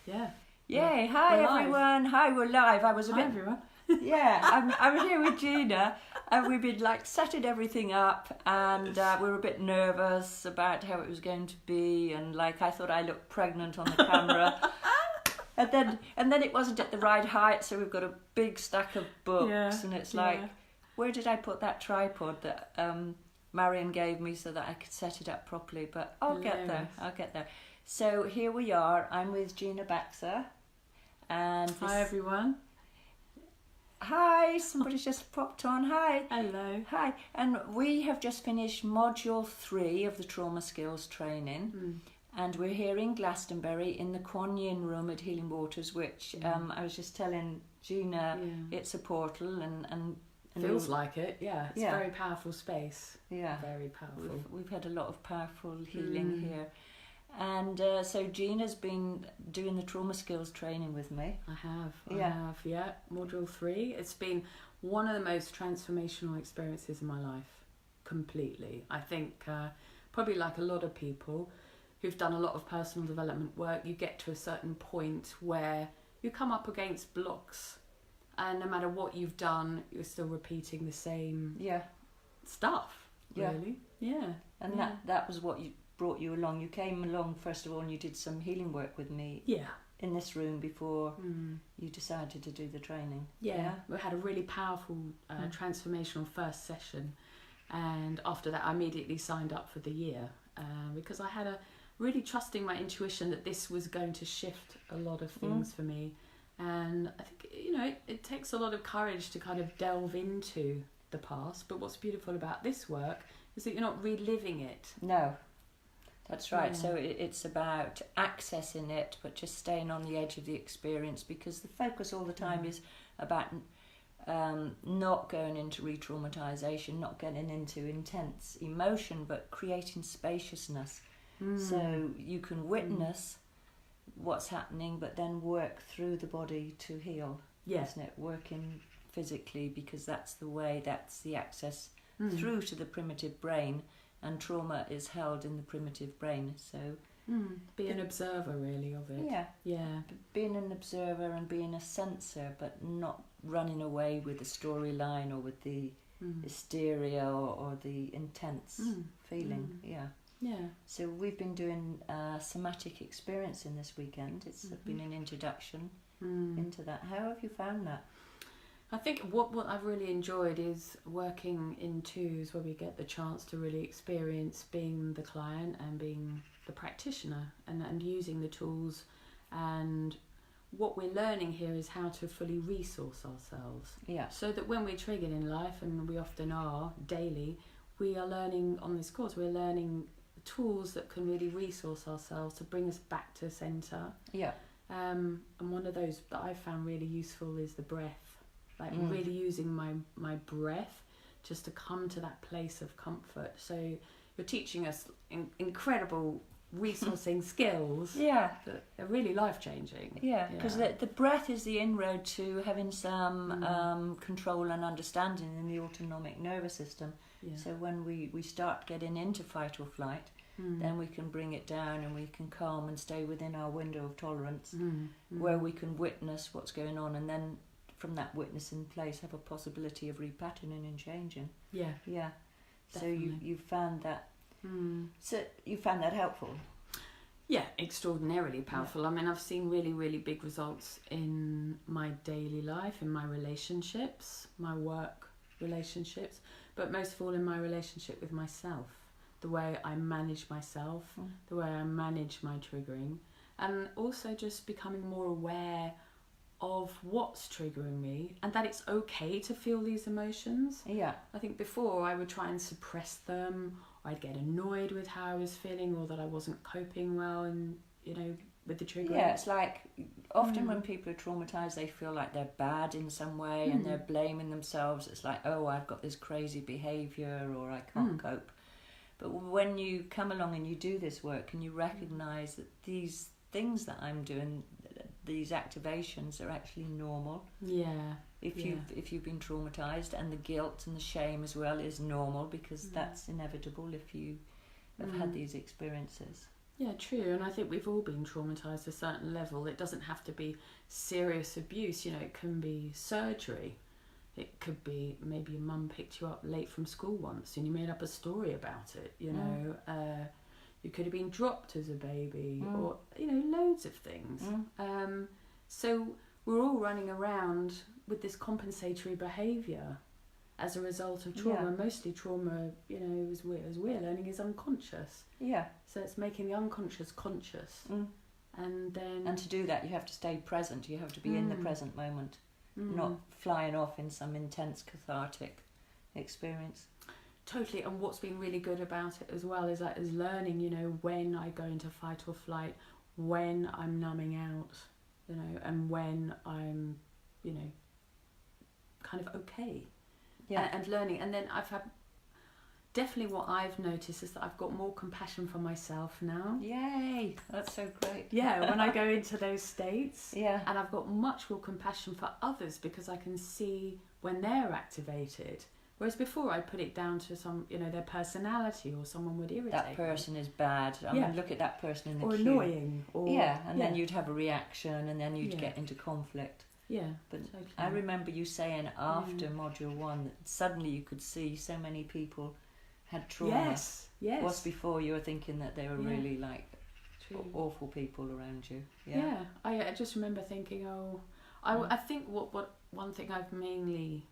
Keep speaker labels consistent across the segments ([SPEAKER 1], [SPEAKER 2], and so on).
[SPEAKER 1] Yeah.
[SPEAKER 2] Yay! Hi everyone! Hi, we're live. I was a
[SPEAKER 1] Hi
[SPEAKER 2] bit.
[SPEAKER 1] everyone.
[SPEAKER 2] I was here with Gina, and we've been setting everything up, and we were a bit nervous about how it was going to be, and I thought I looked pregnant on the camera, and then it wasn't at the right height, so we've got a big stack of books, and it's where did I put that tripod that Marion gave me so that I could set it up properly? But I'll get there. So here we are. I'm with Gina Baksa. And
[SPEAKER 1] hi everyone.
[SPEAKER 2] Hi, somebody's just popped on. Hi.
[SPEAKER 1] Hello.
[SPEAKER 2] Hi. And we have just finished module 3 of the trauma skills training. And we're here in Glastonbury in the Kuan Yin room at Healing Waters, which I was just telling Gina, it's a portal and
[SPEAKER 1] feels like it. It's a very powerful space. Very powerful.
[SPEAKER 2] We've had a lot of powerful healing here. And so Gina's been doing the trauma skills training with me.
[SPEAKER 1] I have. Module 3. It's been one of the most transformational experiences in my life. Completely. I think probably like a lot of people who've done a lot of personal development work, you get to a certain point where you come up against blocks. And no matter what you've done, you're still repeating the same stuff, really.
[SPEAKER 2] And that was what brought you along. You came along first of all and you did some healing work with me in this room before you decided to do the training.
[SPEAKER 1] We had a really powerful transformational first session, and after that I immediately signed up for the year because I had a really trusting my intuition that this was going to shift a lot of things for me. And I think it takes a lot of courage to kind of delve into the past, but what's beautiful about this work is that you're not reliving it.
[SPEAKER 2] No. That's right. So it's about accessing it, but just staying on the edge of the experience, because the focus all the time is about not going into re-traumatization, not getting into intense emotion, but creating spaciousness. So you can witness what's happening, but then work through the body to heal. Isn't it? Working physically, because that's the access through to the primitive brain. And trauma is held in the primitive brain, so
[SPEAKER 1] be an observer really of it.
[SPEAKER 2] Being an observer and being a sensor, but not running away with the storyline or with the hysteria or the intense feeling. So we've been doing somatic experiencing this weekend. It's been an introduction into that. How have you found that?
[SPEAKER 1] I think what I've really enjoyed is working in twos, where we get the chance to really experience being the client and being the practitioner and using the tools. And what we're learning here is how to fully resource ourselves. So that when we're triggered in life, and we often are daily, we are learning on this course, we're learning tools that can really resource ourselves to bring us back to centre. And one of those that I found really useful is the breath. Really using my breath just to come to that place of comfort. So you're teaching us incredible resourcing skills that are really life-changing.
[SPEAKER 2] Because the breath is the inroad to having some control and understanding in the autonomic nervous system. So when we start getting into fight or flight, then we can bring it down and we can calm and stay within our window of tolerance, where we can witness what's going on, and then from that witnessing place have a possibility of repatterning and changing. So you found that so you found that helpful?
[SPEAKER 1] Extraordinarily powerful. I mean, I've seen really, really big results in my daily life, in my relationships, my work relationships, but most of all in my relationship with myself, the way I manage myself, the way I manage my triggering, and also just becoming more aware of what's triggering me, and that it's okay to feel these emotions. I think before I would try and suppress them, or I'd get annoyed with how I was feeling, or that I wasn't coping well, and with the triggering. It's
[SPEAKER 2] like often when people are traumatized, they feel like they're bad in some way, and they're blaming themselves. It's like, oh, I've got this crazy behavior, or I can't cope. But when you come along and you do this work and you recognize that these things that I'm doing, these activations, are actually normal. If you've been traumatized, and the guilt and the shame as well is normal, because that's inevitable if you have had these experiences.
[SPEAKER 1] Yeah, true. And I think we've all been traumatised to a certain level. It doesn't have to be serious abuse. You know, it can be surgery. It could be maybe your mum picked you up late from school once and you made up a story about it, you know. You could have been dropped as a baby or, you know, loads of things. So we're all running around with this compensatory behaviour as a result of trauma. Mostly trauma, you know, as we're learning, is unconscious. Yeah. So it's making the unconscious conscious. And then...
[SPEAKER 2] And to do that, you have to stay present. You have to be in the present moment. Not flying off in some intense cathartic experience.
[SPEAKER 1] Totally. And what's been really good about it as well is learning, you know, when I go into fight or flight, when I'm numbing out, you know, and when I'm, you know, kind of okay. Yeah. And learning. And then I've had... Definitely what I've noticed is that I've got more compassion for myself now.
[SPEAKER 2] Yay! That's so great.
[SPEAKER 1] Yeah, when I go into those states. Yeah. And I've got much more compassion for others because I can see when they're activated. Whereas before I put it down to some, you know, their personality or someone would irritate
[SPEAKER 2] that person is bad. I mean, look at that person in the queue.
[SPEAKER 1] Or annoying. Or,
[SPEAKER 2] then you'd have a reaction and then you'd get into conflict. Yeah. But totally. I remember you saying after Module 1 that suddenly you could see so many people had trauma. Yes. Whilst before you were thinking that they were really like awful people around you. Yeah.
[SPEAKER 1] I just remember thinking, I think what one thing I've mainly,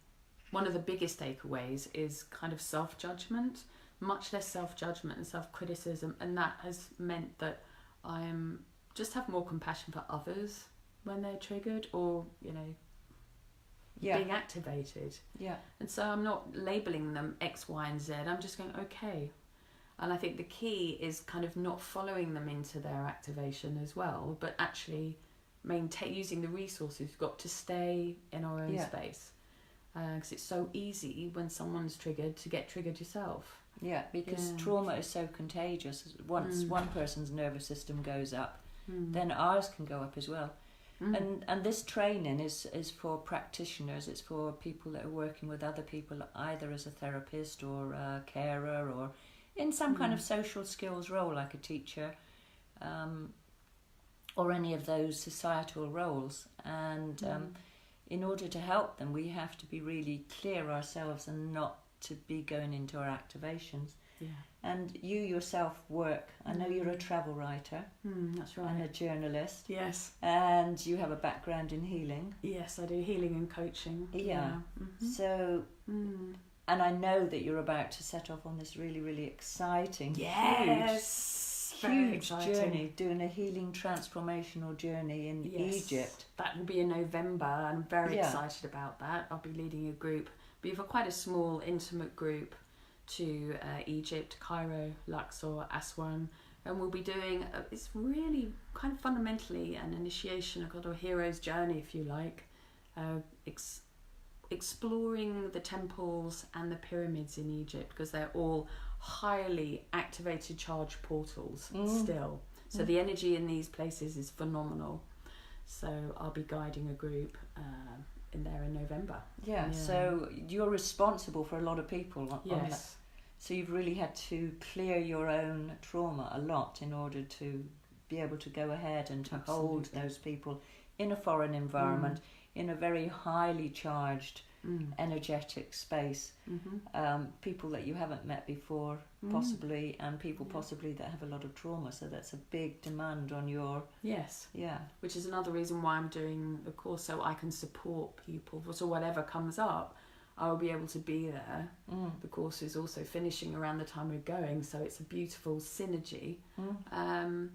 [SPEAKER 1] one of the biggest takeaways is kind of self-judgment, much less self-judgment and self-criticism, and that has meant that I'm just have more compassion for others when they're triggered or, you know, being activated. Yeah. And so I'm not labelling them X, Y, and Z. I'm just going, okay. And I think the key is kind of not following them into their activation as well, but actually using the resources we've got to stay in our own space. Because it's so easy when someone's triggered to get triggered yourself.
[SPEAKER 2] Yeah, because trauma is so contagious. Once one person's nervous system goes up, then ours can go up as well. And this training is for practitioners. It's for people that are working with other people, either as a therapist or a carer or in some kind of social skills role, like a teacher, or any of those societal roles. And in order to help them, we have to be really clear ourselves and not to be going into our activations. Yeah. And you yourself work, I know you're a travel writer.
[SPEAKER 1] That's right.
[SPEAKER 2] And a journalist.
[SPEAKER 1] Yes.
[SPEAKER 2] And you have a background in healing.
[SPEAKER 1] Yes, I do healing and coaching.
[SPEAKER 2] Yeah. So, and I know that you're about to set off on this really, really exciting, huge journey, doing a healing transformational journey in Egypt.
[SPEAKER 1] That will be in November. I'm very excited about that. I'll be leading a group, but you've got quite a small, intimate group to Egypt, Cairo, Luxor, Aswan, and we'll be doing it's really kind of fundamentally an initiation, a hero's journey, if you like, exploring the temples and the pyramids in Egypt, because they're all highly activated charge portals still. So the energy in these places is phenomenal. So I'll be guiding a group in there in November.
[SPEAKER 2] Yeah, so you're responsible for a lot of people on that. So you've really had to clear your own trauma a lot in order to be able to go ahead and to hold those people in a foreign environment, in a very highly charged, energetic space. People that you haven't met before, possibly, and people possibly that have a lot of trauma. So that's a big demand on your...
[SPEAKER 1] Yes. Yeah. Which is another reason why I'm doing the course, so I can support people. So whatever comes up, I'll be able to be there. The course is also finishing around the time we're going, so it's a beautiful synergy. And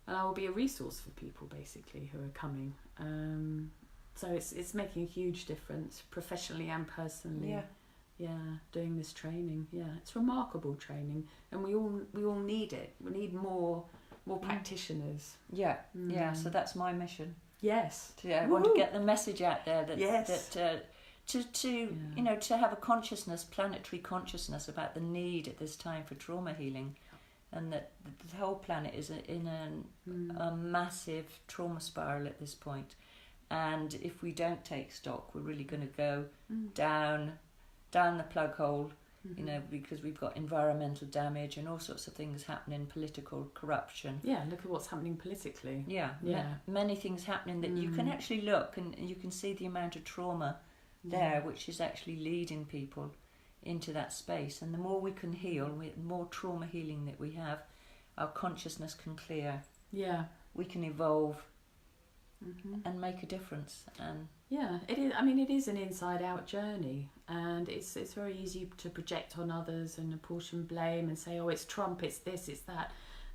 [SPEAKER 1] I will be a resource for people, basically, who are coming. So it's making a huge difference, professionally and personally. Yeah, doing this training. Yeah, it's remarkable training, and we all need it. We need more practitioners.
[SPEAKER 2] Yeah, so that's my mission.
[SPEAKER 1] Yes.
[SPEAKER 2] I want to get the message out there that you know, to have a consciousness, planetary consciousness about the need at this time for trauma healing, and that the whole planet is in a massive trauma spiral at this point. And if we don't take stock, we're really going to go down the plug hole you know, because we've got environmental damage and all sorts of things happening, political corruption.
[SPEAKER 1] Yeah, look at what's happening politically.
[SPEAKER 2] Yeah, many things happening that you can actually look and you can see the amount of trauma there, which is actually leading people into that space. And the more we can heal, the more trauma healing that we have, our consciousness can clear.
[SPEAKER 1] Yeah.
[SPEAKER 2] We can evolve and make a difference. And
[SPEAKER 1] yeah, it is. I mean, it is an inside-out journey, and it's very easy to project on others and apportion blame and say, oh, it's Trump, it's this, it's that.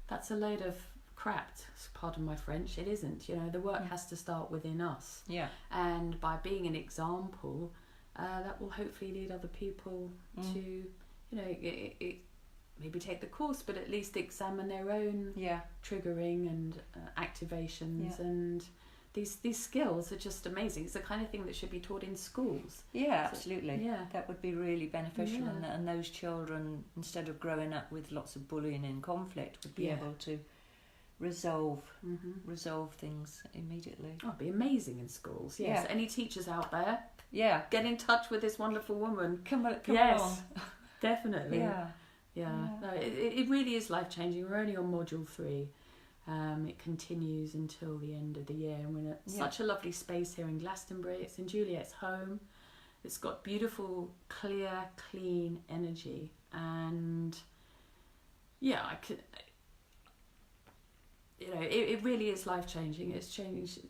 [SPEAKER 1] That's a load of crap. Pardon my French. It isn't. You know, the work has to start within us.
[SPEAKER 2] Yeah.
[SPEAKER 1] And by being an example, that will hopefully lead other people to, you know, maybe take the course, but at least examine their own triggering and activations. And these skills are just amazing. It's the kind of thing that should be taught in schools.
[SPEAKER 2] Yeah, absolutely.
[SPEAKER 1] Yeah.
[SPEAKER 2] That would be really beneficial. And those children, instead of growing up with lots of bullying and conflict, would be able to resolve things immediately.
[SPEAKER 1] Oh, it'd be amazing in schools. Yes. Any teachers out there?
[SPEAKER 2] Yeah.
[SPEAKER 1] Get in touch with this wonderful woman.
[SPEAKER 2] Come on.
[SPEAKER 1] Definitely.
[SPEAKER 2] Yeah.
[SPEAKER 1] No, it really is life-changing. We're only on module 3. It continues until the end of the year, and we're in such a lovely space here in Glastonbury. It's in Juliet's home. It's got beautiful, clear, clean energy, and it really is life-changing. It's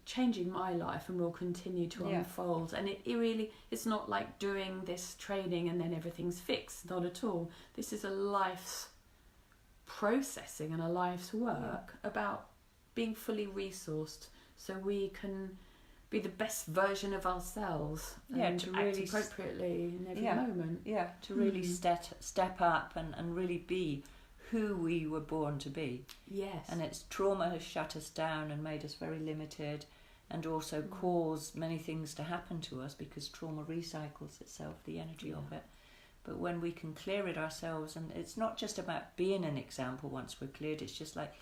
[SPEAKER 1] changing my life and will continue to unfold. And it's not like doing this training and then everything's fixed. Not at all. This is a life's processing and a life's work about being fully resourced so we can be the best version of ourselves and to act appropriately in every moment. Yeah,
[SPEAKER 2] to really step up and really be who we were born to be.
[SPEAKER 1] Yes.
[SPEAKER 2] And it's trauma has shut us down and made us very limited, and also caused many things to happen to us, because trauma recycles itself, the energy of it. But when we can clear it ourselves, and it's not just about being an example once we're cleared, it's just like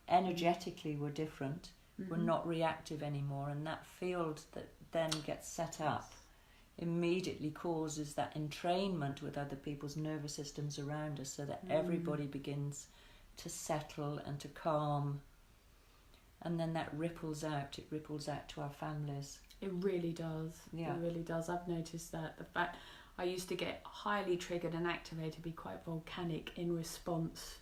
[SPEAKER 2] energetically we're different. We're not reactive anymore, and that field that then gets set up immediately causes that entrainment with other people's nervous systems around us, so that everybody begins to settle and to calm, and then that ripples out. It ripples out to our families.
[SPEAKER 1] It really does. It really does. I've noticed that. The fact I used to get highly triggered and activated, be quite volcanic in response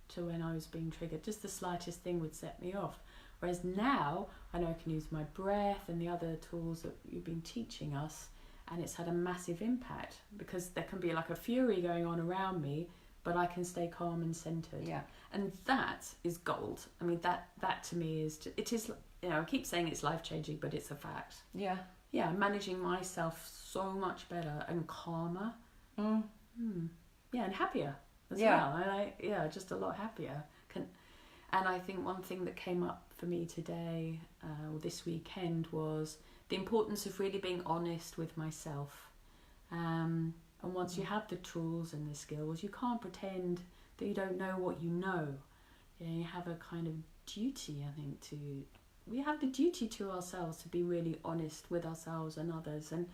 [SPEAKER 1] to when I was being triggered. Just the slightest thing would set me off. Whereas now I know I can use my breath and the other tools that you've been teaching us, and it's had a massive impact, because there can be like a fury going on around me, but I can stay calm and centered.
[SPEAKER 2] Yeah.
[SPEAKER 1] And that is gold. I mean, that to me is, it is, you know, I keep saying it's life-changing, but it's a fact.
[SPEAKER 2] Yeah.
[SPEAKER 1] Yeah, managing myself so much better and calmer. Yeah, and happier as well. Just a lot happier. And I think one thing that came up for me today, or this weekend, was the importance of really being honest with myself. And once you have the tools and the skills, you can't pretend that you don't know what you know. You know, you have a kind of duty, I think, we have the duty to ourselves to be really honest with ourselves and others. And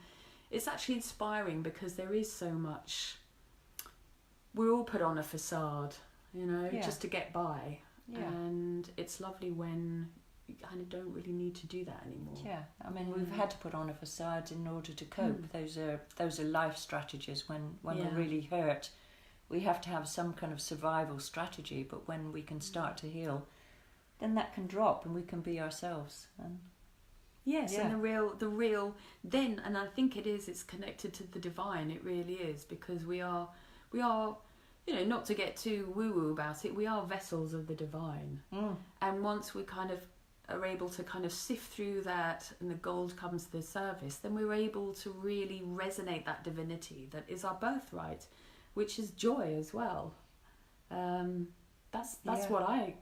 [SPEAKER 1] it's actually inspiring, because there is so much, we're all put on a facade, you know, just to get by. And it's lovely when you kind of don't really need to do that anymore.
[SPEAKER 2] Yeah, I mean, we've had to put on a facade in order to cope. Those are life strategies. When we're really hurt, we have to have some kind of survival strategy. But when we can start to heal, then that can drop and we can be ourselves. And
[SPEAKER 1] and the real then, and I think it's connected to the divine. It really is, because we are, you know, not to get too woo-woo about it, we are vessels of the divine. And once we kind of are able to kind of sift through that and the gold comes to the surface, then we're able to really resonate that divinity that is our birthright, which is joy as well. That's what I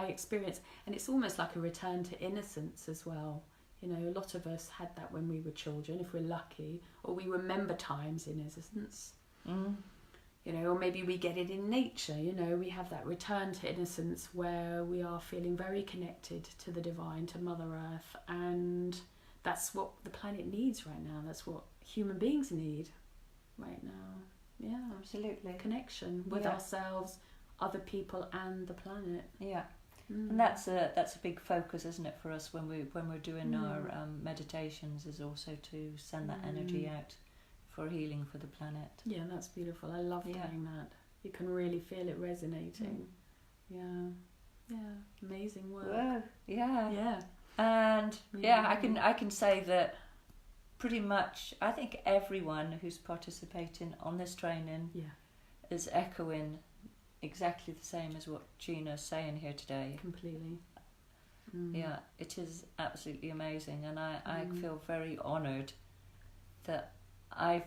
[SPEAKER 1] experience, and it's almost like a return to innocence as well. You know, a lot of us had that when we were children, if we're lucky, or we remember times in innocence. You know, or maybe we get it in nature. You know, we have that return to innocence where we are feeling very connected to the divine, to Mother Earth, and that's what the planet needs right now. That's what human beings need right now. Yeah,
[SPEAKER 2] absolutely.
[SPEAKER 1] Connection with ourselves, other people, and the planet.
[SPEAKER 2] Yeah. And that's a big focus, isn't it, for us when we're doing our meditations, is also to send that energy out for healing for the planet.
[SPEAKER 1] Yeah, that's beautiful. I love doing that. You can really feel it resonating. Yeah, amazing work.
[SPEAKER 2] Whoa.
[SPEAKER 1] Yeah.
[SPEAKER 2] And I can say that pretty much I think everyone who's participating on this training is echoing exactly the same as what Gina's saying here today.
[SPEAKER 1] Completely.
[SPEAKER 2] Yeah, it is absolutely amazing, and I feel very honoured that I've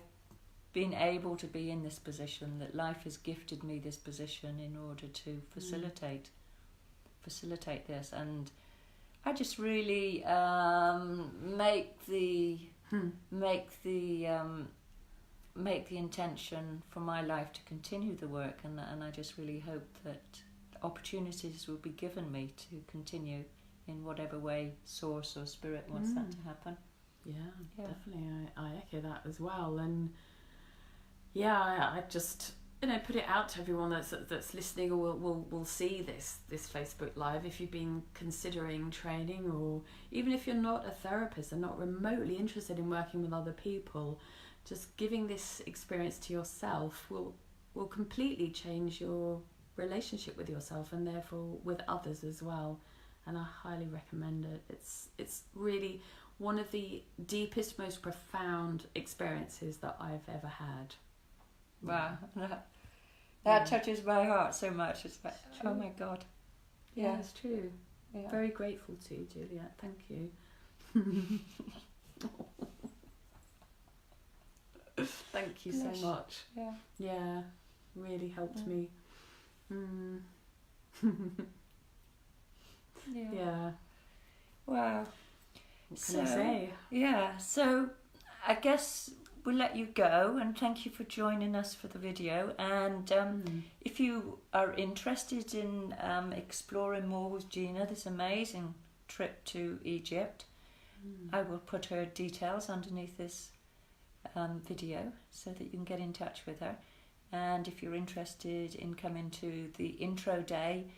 [SPEAKER 2] been able to be in this position, that life has gifted me this position in order to facilitate this, and I just really make the intention for my life to continue the work, and I just really hope that opportunities will be given me to continue in whatever way Source or Spirit wants that to happen.
[SPEAKER 1] Yeah, definitely. I echo that as well, and I just put it out to everyone that's listening or will see this Facebook Live. If you've been considering training, or even if you're not a therapist and not remotely interested in working with other people, just giving this experience to yourself will completely change your relationship with yourself, and therefore with others as well. And I highly recommend it. It's really one of the deepest, most profound experiences that I've ever had.
[SPEAKER 2] Wow, that touches my heart so much. It's like, oh my God.
[SPEAKER 1] Yeah, it's true. Yeah. Very grateful to you, Juliet. Thank you. Thank you so much. Yeah, really helped me. Yeah.
[SPEAKER 2] Wow.
[SPEAKER 1] What can I say?
[SPEAKER 2] Yeah, so I guess we'll let you go, and thank you for joining us for the video. And if you are interested in exploring more with Gina, this amazing trip to Egypt, I will put her details underneath this video so that you can get in touch with her. And if you're interested in coming to the intro day,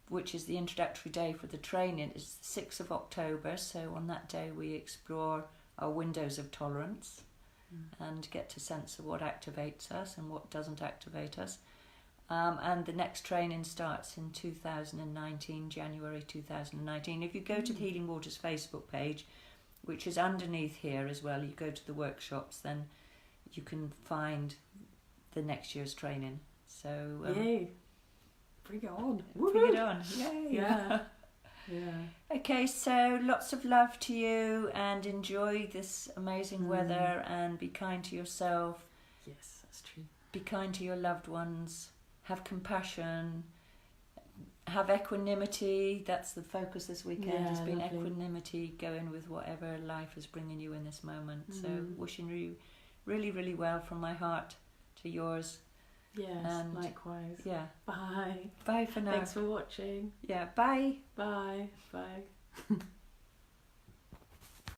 [SPEAKER 2] which is the introductory day for the training, it's the 6th of October. So on that day we explore our windows of tolerance and get to sense of what activates us and what doesn't activate us. And the next training starts in 2019, January 2019. If you go to the Healing Waters Facebook page, which is underneath here as well, you go to the workshops, then you can find the next year's training. So
[SPEAKER 1] yay! Bring it on!
[SPEAKER 2] Bring it on! Yay!
[SPEAKER 1] Yeah.
[SPEAKER 2] Okay, so lots of love to you, and enjoy this amazing weather, and be kind to yourself.
[SPEAKER 1] Yes, that's true.
[SPEAKER 2] Be kind to your loved ones. Have compassion. Have equanimity. That's the focus this weekend. Has been lovely. Equanimity, going with whatever life is bringing you in this moment. So wishing you really, really well from my heart to yours.
[SPEAKER 1] Yes, and likewise.
[SPEAKER 2] Yeah.
[SPEAKER 1] Bye.
[SPEAKER 2] Bye for now.
[SPEAKER 1] Thanks for watching.
[SPEAKER 2] Yeah, bye.
[SPEAKER 1] Bye. Bye.